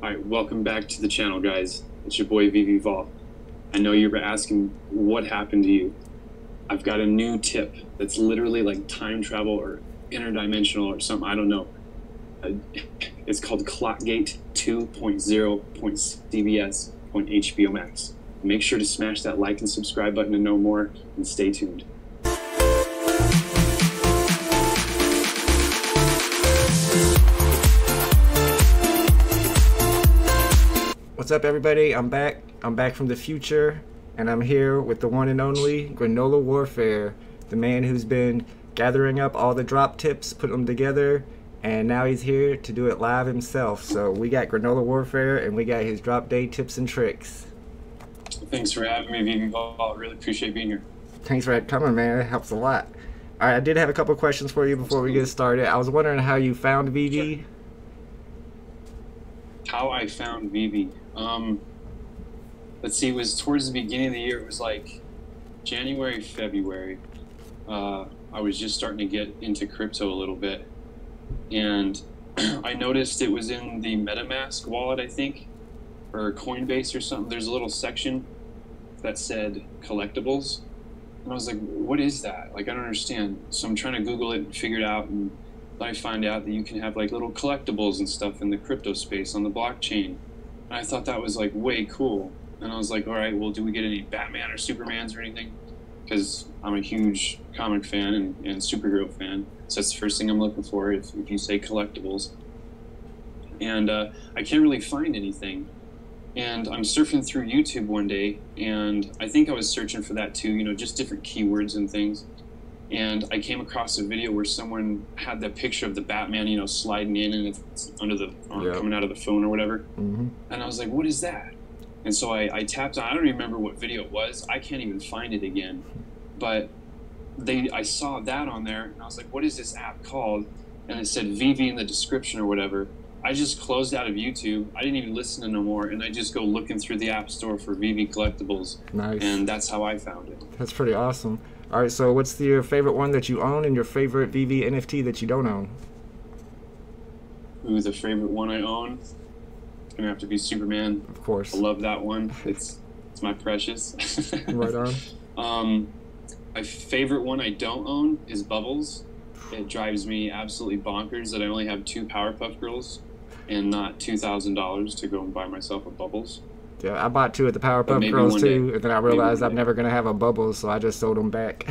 Alright, welcome back to the channel, guys. It's your boy VeVe. I know you were asking what happened to you. I've got a new tip that's literally like time travel or interdimensional or something, I don't know. It's called Clockgate 2.0.cbs.HBO Max. Make sure to smash that like and subscribe button to know more, and stay tuned. What's up, everybody? I'm back from the future, and I'm here with the one and only Granola Warfare, the man who's been gathering up all the drop tips, putting them together, and now he's here to do it live himself. So we got Granola Warfare, and we got his drop day tips and tricks. Thanks for having me, VeVe. I really appreciate being here. Thanks for coming, man. It helps a lot. All right, I did have a couple questions for you before we get started. I was wondering how you found VeVe. Sure. How I found VeVe. Let's see, it was towards the beginning of the year. It was like January, February. I was just starting to get into crypto a little bit, and I noticed it was in the MetaMask wallet, I think, or Coinbase or something. There's a little section that said collectibles, and I was like, what is that? Like, I don't understand. So I'm trying to Google it and figure it out, and then I find out that you can have like little collectibles and stuff in the crypto space on the blockchain. And I thought that was like way cool. And I was like, all right, well, do we get any Batman or Supermans or anything? Because I'm a huge comic fan and superhero fan. So that's the first thing I'm looking for if you say collectibles. And I can't really find anything. And I'm surfing through YouTube one day, and I think I was searching for that too, you know, just different keywords and things. And I came across a video where someone had the picture of the Batman, you know, sliding in, and it's under the coming out of the phone or whatever. Mm-hmm. And I was like, what is that? And so I tapped on. I don't remember what video it was. I can't even find it again. But I saw that on there, and I was like, what is this app called? And it said VeVe in the description or whatever. I just closed out of YouTube. I didn't even listen to no more, and I just go looking through the app store for VeVe collectibles. Nice. And that's how I found it. That's pretty awesome. All right, so what's your favorite one that you own and your favorite VeVe NFT that you don't own? Ooh, the favorite one I own? It's gonna have to be Superman. Of course. I love that one. It's my precious. Right on. My favorite one I don't own is Bubbles. It drives me absolutely bonkers that I only have 2 Powerpuff Girls and not $2,000 to go and buy myself a Bubbles. Yeah, I bought 2 at the Powerpuff Girls too, and then I realized I'm never gonna have a Bubbles, so I just sold them back.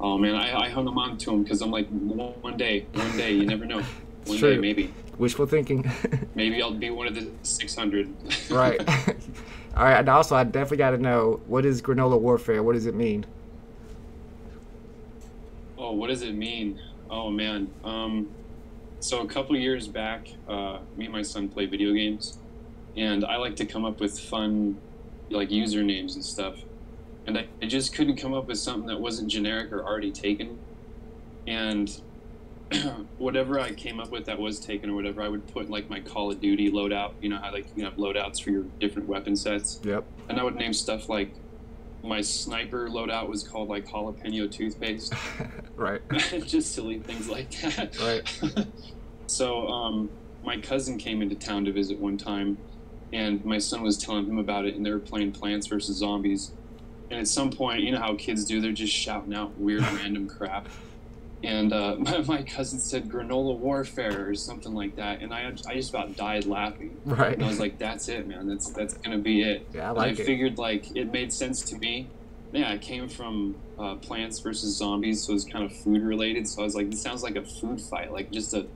Oh man, I hung them on to them because I'm like, one day, you never know. One day, maybe. Wishful thinking. Maybe I'll be one of the 600. Right. All right, and also I definitely got to know, what is Granola Warfare? What does it mean? Oh, what does it mean? Oh man. So a couple years back, me and my son play video games, and I like to come up with fun, like, usernames and stuff. And I just couldn't come up with something that wasn't generic or already taken. And whatever I came up with that was taken or whatever, I would put like my Call of Duty loadout. You know how like you can have loadouts for your different weapon sets. Yep. And I would name stuff like my sniper loadout was called like jalapeno toothpaste. Right. Just silly things like that. Right. So my cousin came into town to visit one time, and my son was telling him about it, and they were playing Plants vs. Zombies. And at some point, you know how kids do, they're just shouting out weird random crap. And my cousin said Granola Warfare or something like that, and I just about died laughing. Right. And I was like, that's it, man. That's gonna be it. Yeah, I like it. I figured like it made sense to me. Yeah, I came from Plants vs. Zombies, so it was kind of food related. So I was like, this sounds like a food fight, like just a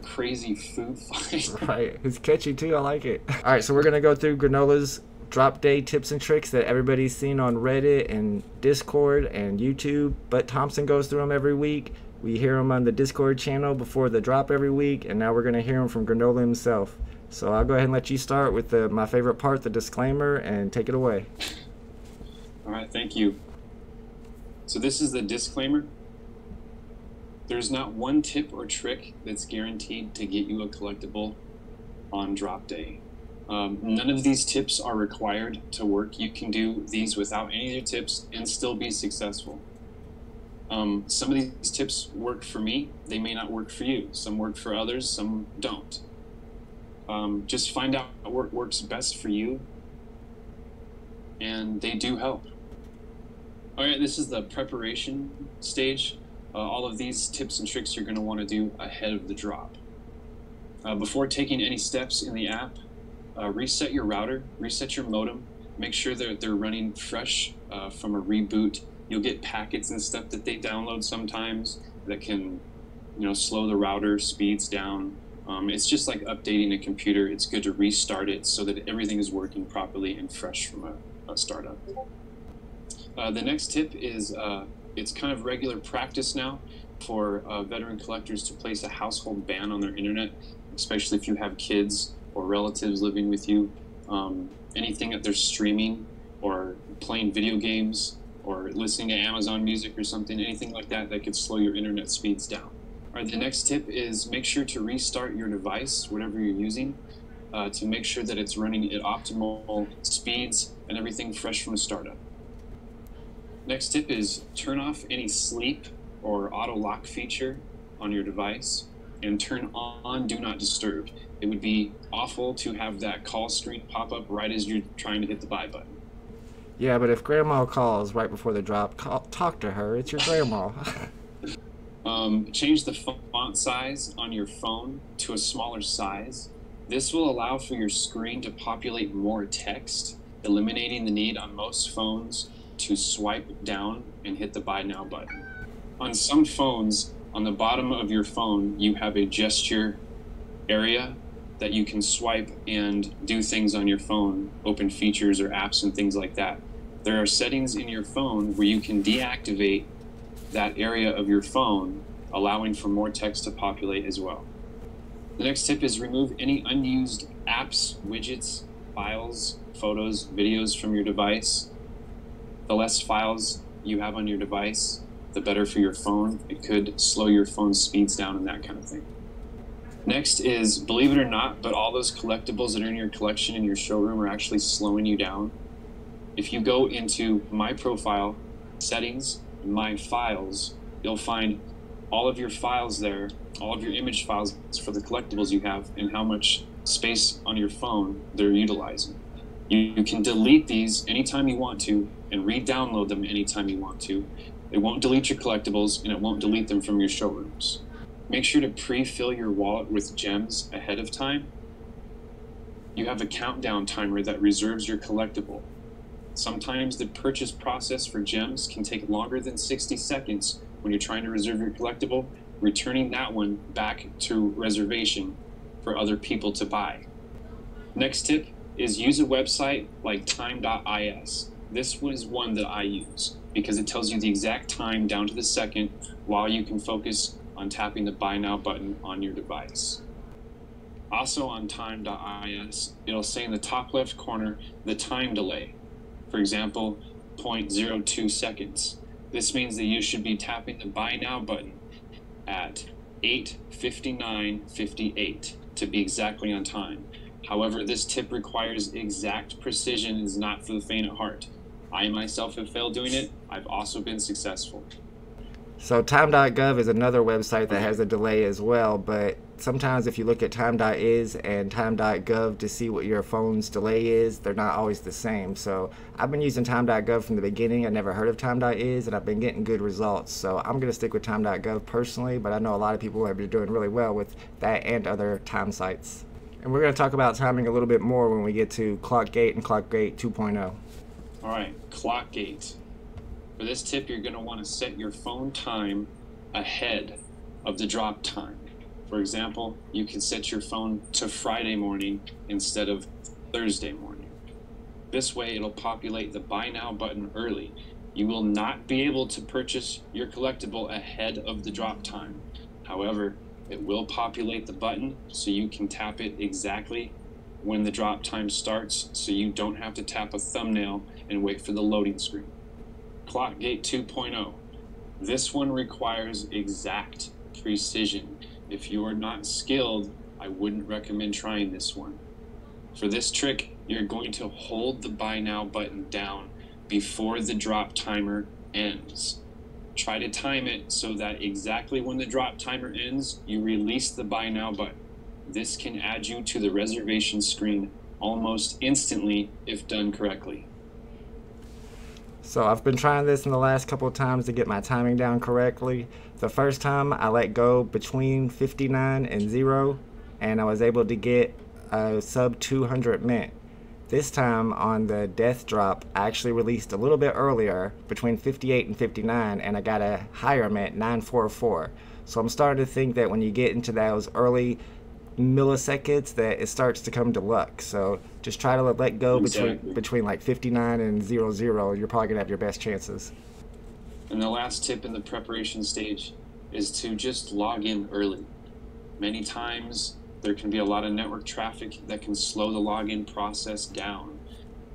crazy food fight. Right. It's catchy too. I like it. All right, so we're gonna go through Granola's drop day tips and tricks that everybody's seen on Reddit and Discord and YouTube. But Thompson goes through them every week. We hear him on the Discord channel before the drop every week, and now we're going to hear him from Granola himself. So I'll go ahead and let you start with my favorite part, the disclaimer, and take it away. All right, thank you. So this is the disclaimer. There's not one tip or trick that's guaranteed to get you a collectible on drop day. None of these tips are required to work. You can do these without any of your tips and still be successful. Some of these tips work for me. They may not work for you. Some work for others, some don't. Just find out what works best for you, and they do help. All right, this is the preparation stage. All of these tips and tricks you're going to want to do ahead of the drop. Before taking any steps in the app, reset your router, reset your modem, make sure that they're running fresh from a reboot. You'll get packets and stuff that they download sometimes that can, slow the router speeds down. It's just like updating a computer. It's good to restart it so that everything is working properly and fresh from a startup. The next tip is it's kind of regular practice now for veteran collectors to place a household ban on their internet, especially if you have kids or relatives living with you. Anything that they're streaming or playing video games or listening to Amazon Music or something, anything like that that could slow your internet speeds down. All right, the next tip is make sure to restart your device, whatever you're using, to make sure that it's running at optimal speeds and everything fresh from a startup. Next tip is turn off any sleep or auto lock feature on your device and turn on Do Not Disturb. It would be awful to have that call screen pop up right as you're trying to hit the buy button. Yeah, but if grandma calls right before the drop, talk to her. It's your grandma. Change the font size on your phone to a smaller size. This will allow for your screen to populate more text, eliminating the need on most phones to swipe down and hit the Buy Now button. On some phones, on the bottom of your phone, you have a gesture area that you can swipe and do things on your phone, open features or apps and things like that. There are settings in your phone where you can deactivate that area of your phone, allowing for more text to populate as well. The next tip is remove any unused apps, widgets, files, photos, videos from your device. The less files you have on your device, the better for your phone. It could slow your phone's speeds down and that kind of thing. Next is, believe it or not, but all those collectibles that are in your collection in your showroom are actually slowing you down. If you go into My Profile, Settings, My Files, you'll find all of your files there, all of your image files for the collectibles you have and how much space on your phone they're utilizing. You can delete these anytime you want to and re-download them anytime you want to. It won't delete your collectibles and it won't delete them from your showrooms. Make sure to pre-fill your wallet with gems ahead of time. You have a countdown timer that reserves your collectible. Sometimes the purchase process for gems can take longer than 60 seconds when you're trying to reserve your collectible, returning that one back to reservation for other people to buy. Next tip is use a website like TIME.IS. This is one that I use because it tells you the exact time down to the second while you can focus on tapping the Buy Now button on your device. Also on TIME.IS, it'll say in the top left corner the time delay. For example, 0.02 seconds. This means that you should be tapping the Buy Now button at 8:59:58 to be exactly on time. However, this tip requires exact precision and is not for the faint of heart. I myself have failed doing it. I've also been successful. So Time.gov is another website that has a delay as well, but sometimes if you look at Time.is and Time.gov to see what your phone's delay is, they're not always the same. So I've been using Time.gov from the beginning. I never heard of Time.is, and I've been getting good results. So I'm going to stick with Time.gov personally, but I know a lot of people have been doing really well with that and other time sites. And we're going to talk about timing a little bit more when we get to Clockgate and Clockgate 2.0. All right, Clockgate. For this tip, you're going to want to set your phone time ahead of the drop time. For example, you can set your phone to Friday morning instead of Thursday morning. This way, it'll populate the Buy Now button early. You will not be able to purchase your collectible ahead of the drop time. However, it will populate the button so you can tap it exactly when the drop time starts, so you don't have to tap a thumbnail and wait for the loading screen. Clockgate 2.0. This one requires exact precision. If you are not skilled, I wouldn't recommend trying this one. For this trick, you're going to hold the Buy Now button down before the drop timer ends. Try to time it so that exactly when the drop timer ends, you release the Buy Now button. This can add you to the reservation screen almost instantly if done correctly. So I've been trying this in the last couple of times to get my timing down correctly. The first time I let go between 59 and 0, and I was able to get a sub 200 mint. This time on the death drop, I actually released a little bit earlier, between 58 and 59, and I got a higher mint, 944. So I'm starting to think that when you get into those early milliseconds that it starts to come to luck. So just try to let go between like 59 and 00. You're probably gonna have your best chances. And the last tip in the preparation stage is to just log in early. Many times there can be a lot of network traffic that can slow the login process down.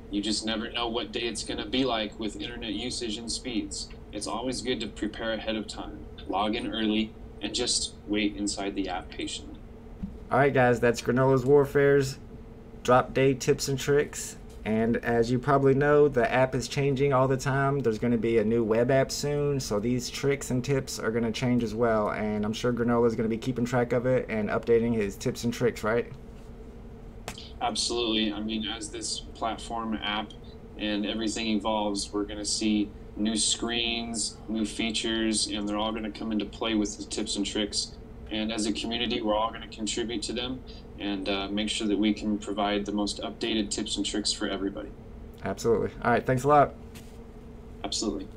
You just never know what day it's gonna be like with internet usage and speeds. It's always good to prepare ahead of time. Log in early and just wait inside the app patiently. Alright guys, that's Granola's Warfare's drop day tips and tricks. And as you probably know, the app is changing all the time. There's going to be a new web app soon, so these tricks and tips are going to change as well. And I'm sure Granola is going to be keeping track of it and updating his tips and tricks, right? Absolutely. I mean, as this platform app and everything evolves, we're going to see new screens, new features, and they're all going to come into play with the tips and tricks. And as a community, we're all going to contribute to them and make sure that we can provide the most updated tips and tricks for everybody. Absolutely. All right, thanks a lot. Absolutely.